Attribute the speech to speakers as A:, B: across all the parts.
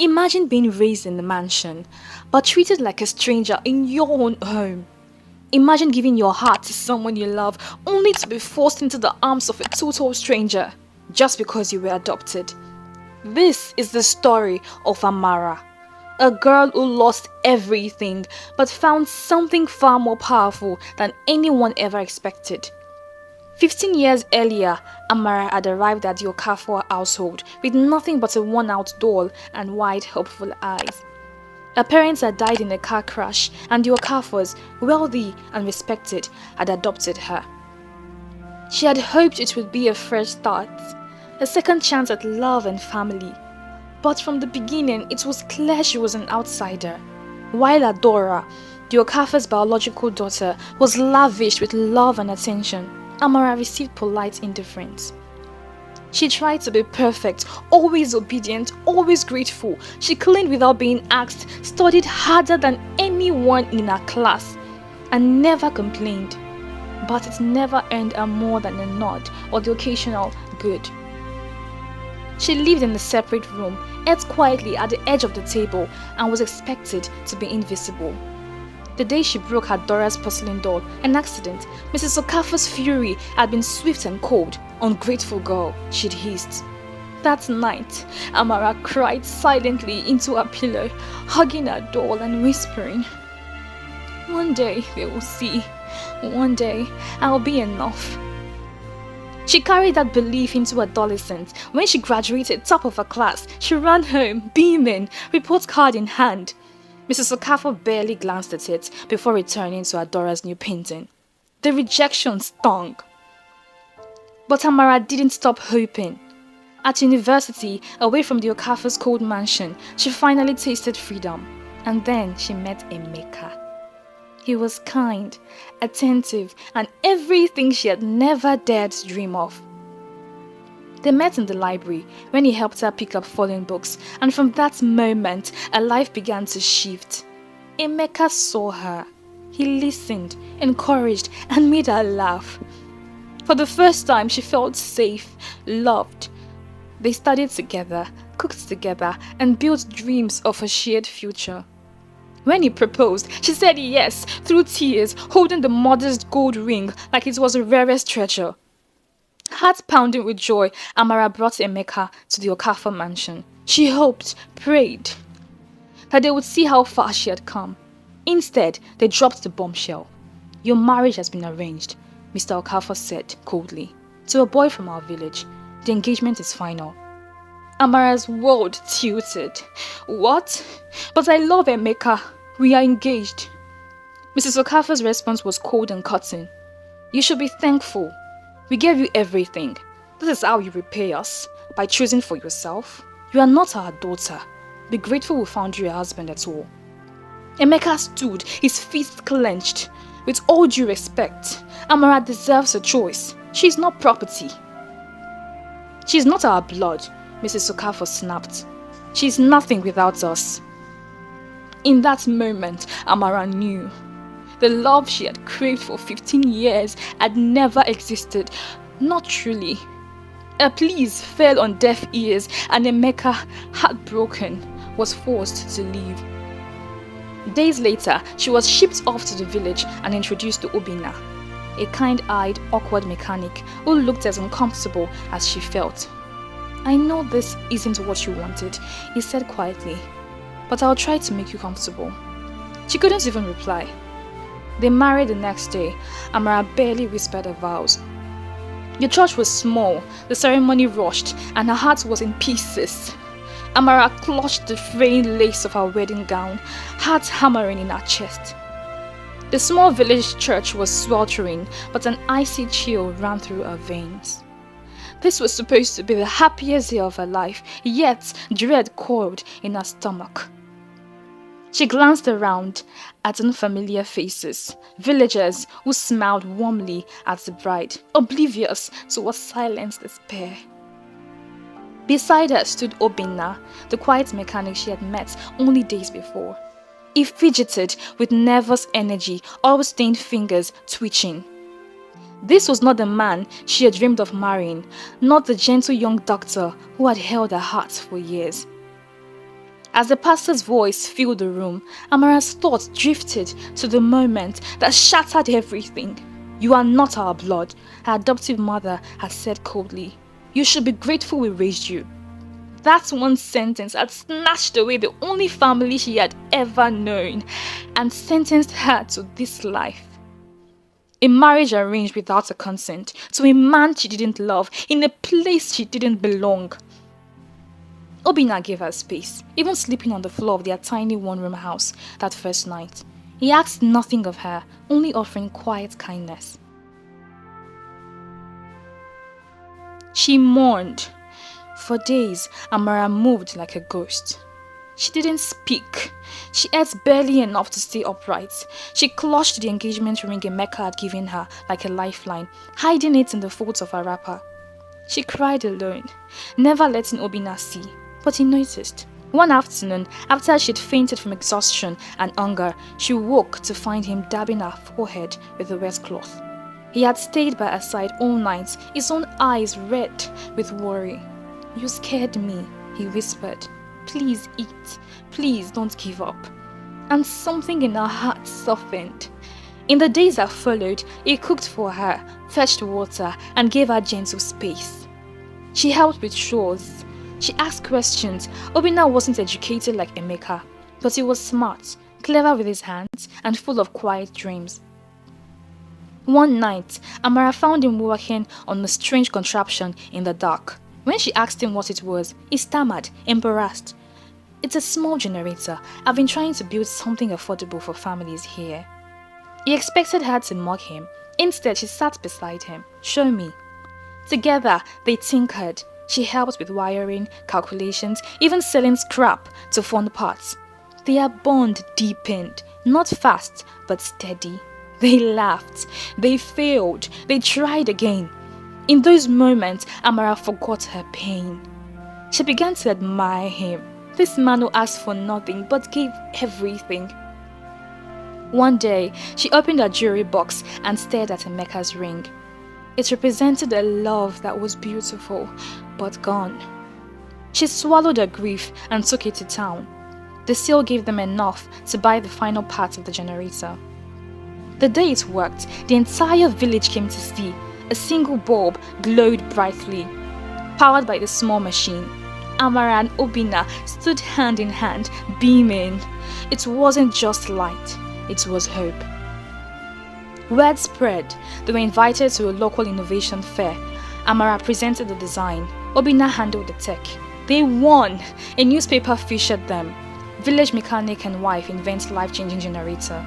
A: Imagine being raised in the mansion, but treated like a stranger in your own home. Imagine giving your heart to someone you love only to be forced into the arms of a total stranger just because you were adopted. This is the story of Amara, a girl who lost everything but found something far more powerful than anyone ever expected. 15 years earlier, Amara had arrived at the Okafor household with nothing but a worn-out doll and wide, hopeful eyes. Her parents had died in a car crash, and the Okafors, wealthy and respected, had adopted her. She had hoped it would be a fresh start, a second chance at love and family. But from the beginning, it was clear she was an outsider. While Adora, the Okafor's biological daughter, was lavished with love and attention, Amara received polite indifference. She tried to be perfect, always obedient, always grateful. She cleaned without being asked, studied harder than anyone in her class, and never complained. But it never earned her more than a nod or the occasional good. She lived in a separate room, ate quietly at the edge of the table, and was expected to be invisible. The day she broke her Dora's porcelain doll, an accident, Mrs. Okafor's fury had been swift and cold. Ungrateful girl, she'd hissed. That night, Amara cried silently into her pillow, hugging her doll and whispering, "One day they will see. One day I'll be enough." She carried that belief into adolescence. When she graduated top of her class, she ran home, beaming, report card in hand. Mrs. Okafor barely glanced at it before returning to Adora's new painting. The rejection stung. But Amara didn't stop hoping. At university, away from the Okafor's cold mansion, she finally tasted freedom. And then she met Emeka. He was kind, attentive, and everything she had never dared dream of. They met in the library when he helped her pick up fallen books, and from that moment, her life began to shift. Emeka saw her. He listened, encouraged, and made her laugh. For the first time, she felt safe, loved. They studied together, cooked together, and built dreams of a shared future. When he proposed, she said yes, through tears, holding the modest gold ring like it was the rarest treasure. Heart pounding with joy, Amara brought Emeka to the Okafor mansion. She hoped, prayed, that they would see how far she had come. Instead, they dropped the bombshell. "Your marriage has been arranged," Mr. Okafor said coldly, "to a boy from our village. The engagement is final." Amara's world tilted. "What? But I love Emeka. We are engaged." Mrs. Okafor's response was cold and cutting. "You should be thankful. We gave you everything. This is how you repay us, by choosing for yourself. You are not our daughter. Be grateful we found you a husband at all." Emeka stood, his fists clenched. "With all due respect, Amara deserves a choice. She is not property." "She is not our blood," Mrs. Okafor snapped. "She is nothing without us." In that moment, Amara knew. The love she had craved for 15 years had never existed, not truly. Her pleas fell on deaf ears, and Emeka, heartbroken, was forced to leave. Days later, she was shipped off to the village and introduced to Obinna, a kind-eyed, awkward mechanic who looked as uncomfortable as she felt. "I know this isn't what you wanted," he said quietly, "but I'll try to make you comfortable." She couldn't even reply. They married the next day. Amara barely whispered her vows. The church was small, the ceremony rushed, and her heart was in pieces. Amara clutched the fraying lace of her wedding gown, heart hammering in her chest. The small village church was sweltering, but an icy chill ran through her veins. This was supposed to be the happiest day of her life, yet dread coiled in her stomach. She glanced around at unfamiliar faces, villagers who smiled warmly at the bride, oblivious to her silent despair. Beside her stood Obinna, the quiet mechanic she had met only days before. He fidgeted with nervous energy, always stained fingers twitching. This was not the man she had dreamed of marrying, not the gentle young doctor who had held her heart for years. As the pastor's voice filled the room, Amara's thoughts drifted to the moment that shattered everything. "You are not our blood," her adoptive mother had said coldly. "You should be grateful we raised you." That one sentence had snatched away the only family she had ever known and sentenced her to this life. A marriage arranged without her consent to a man she didn't love in a place she didn't belong. Obinna gave her space, even sleeping on the floor of their tiny one-room house that first night. He asked nothing of her, only offering quiet kindness. She mourned. For days, Amara moved like a ghost. She didn't speak. She ate barely enough to stay upright. She clutched the engagement ring Emeka had given her like a lifeline, hiding it in the folds of her wrapper. She cried alone, never letting Obinna see, but he noticed. One afternoon, after she'd fainted from exhaustion and hunger, she woke to find him dabbing her forehead with a wet cloth. He had stayed by her side all night, his own eyes red with worry. "You scared me," he whispered. "Please eat. Please don't give up." And something in her heart softened. In the days that followed, he cooked for her, fetched water, and gave her gentle space. She helped with chores. She asked questions. Obinna wasn't educated like Emeka, but he was smart, clever with his hands, and full of quiet dreams. One night, Amara found him working on a strange contraption in the dark. When she asked him what it was, he stammered, embarrassed. "It's a small generator. I've been trying to build something affordable for families here." He expected her to mock him. Instead, she sat beside him. "Show me." Together, they tinkered. She helped with wiring, calculations, even selling scrap to fund parts. Their bond deepened, not fast, but steady. They laughed. They failed. They tried again. In those moments, Amara forgot her pain. She began to admire him. This man who asked for nothing but gave everything. One day, she opened her jewelry box and stared at Emeka's ring. It represented a love that was beautiful, but gone. She swallowed her grief and took it to town. The sale gave them enough to buy the final parts of the generator. The day it worked, the entire village came to see. A single bulb glowed brightly. Powered by the small machine, Amara and Obinna stood hand in hand, beaming. It wasn't just light, it was hope. Word spread. They were invited to a local innovation fair. Amara presented the design. Obinna handled the tech. They won! A newspaper featured them. Village mechanic and wife invent life-changing generator.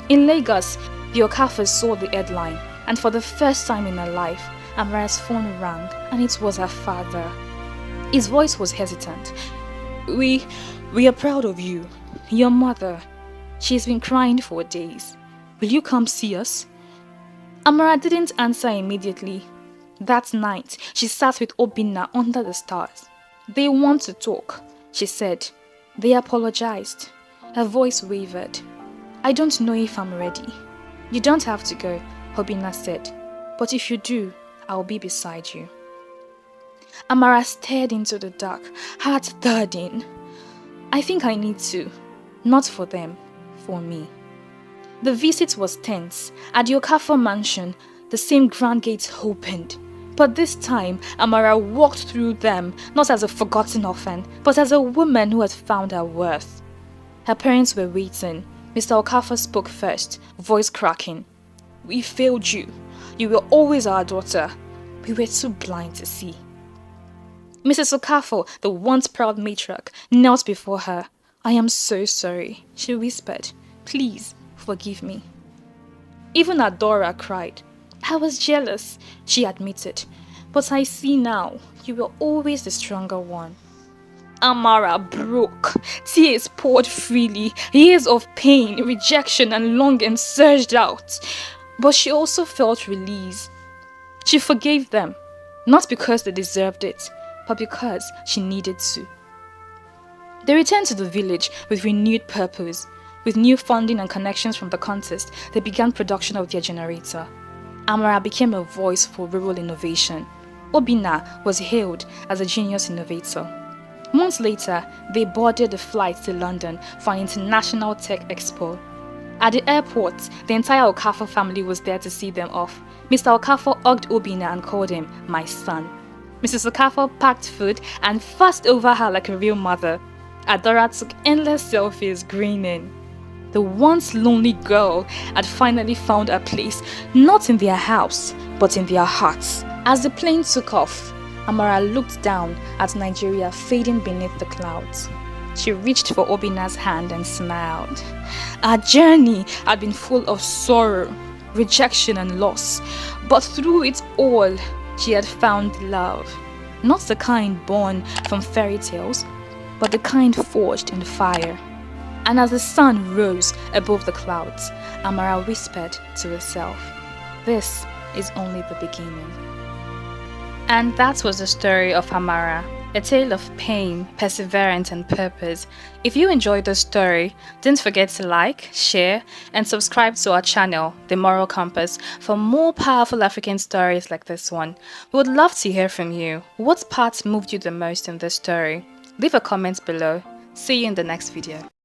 A: In Lagos, the Okafas saw the headline, and for the first time in her life, Amara's phone rang, and it was her father. His voice was hesitant. We are proud of you. Your mother. She's been crying for days. Will you come see us?" Amara didn't answer immediately. That night, she sat with Obinna under the stars. "They want to talk," she said. They apologized. Her voice wavered. "I don't know if I'm ready." "You don't have to go," Obinna said. "But if you do, I'll be beside you." Amara stared into the dark, heart thudding. "I think I need to. Not for them, for me." The visit was tense. At the Okafor mansion, the same grand gates opened. But this time, Amara walked through them, not as a forgotten orphan, but as a woman who had found her worth. Her parents were waiting. Mr. Okafor spoke first, voice cracking. "We failed you. You were always our daughter. We were too blind to see." Mrs. Okafor, the once proud matriarch, knelt before her. "I am so sorry," she whispered. "Please, forgive me." Even Adora cried. "I was jealous," she admitted. "But I see now, you were always the stronger one." Amara broke. Tears poured freely. Years of pain, rejection, and longing surged out. But she also felt release. She forgave them, not because they deserved it, but because she needed to. They returned to the village with renewed purpose. With new funding and connections from the contest, they began production of their generator. Amara became a voice for rural innovation. Obinna was hailed as a genius innovator. Months later, they boarded a flight to London for an international tech expo. At the airport, the entire Okafor family was there to see them off. Mr. Okafor hugged Obinna and called him my son. Mrs. Okafor packed food and fussed over her like a real mother. Adora took endless selfies, grinning. The once lonely girl had finally found a place, not in their house, but in their hearts. As the plane took off, Amara looked down at Nigeria fading beneath the clouds. She reached for Obinna's hand and smiled. Our journey had been full of sorrow, rejection and loss, but through it all, she had found love. Not the kind born from fairy tales, but the kind forged in fire. And as the sun rose above the clouds, Amara whispered to herself, "This is only the beginning." And that was the story of Amara, a tale of pain, perseverance, and purpose. If you enjoyed the story, don't forget to like, share, and subscribe to our channel, The Moral Compass, for more powerful African stories like this one. We would love to hear from you. What parts moved you the most in this story? Leave a comment below. See you in the next video.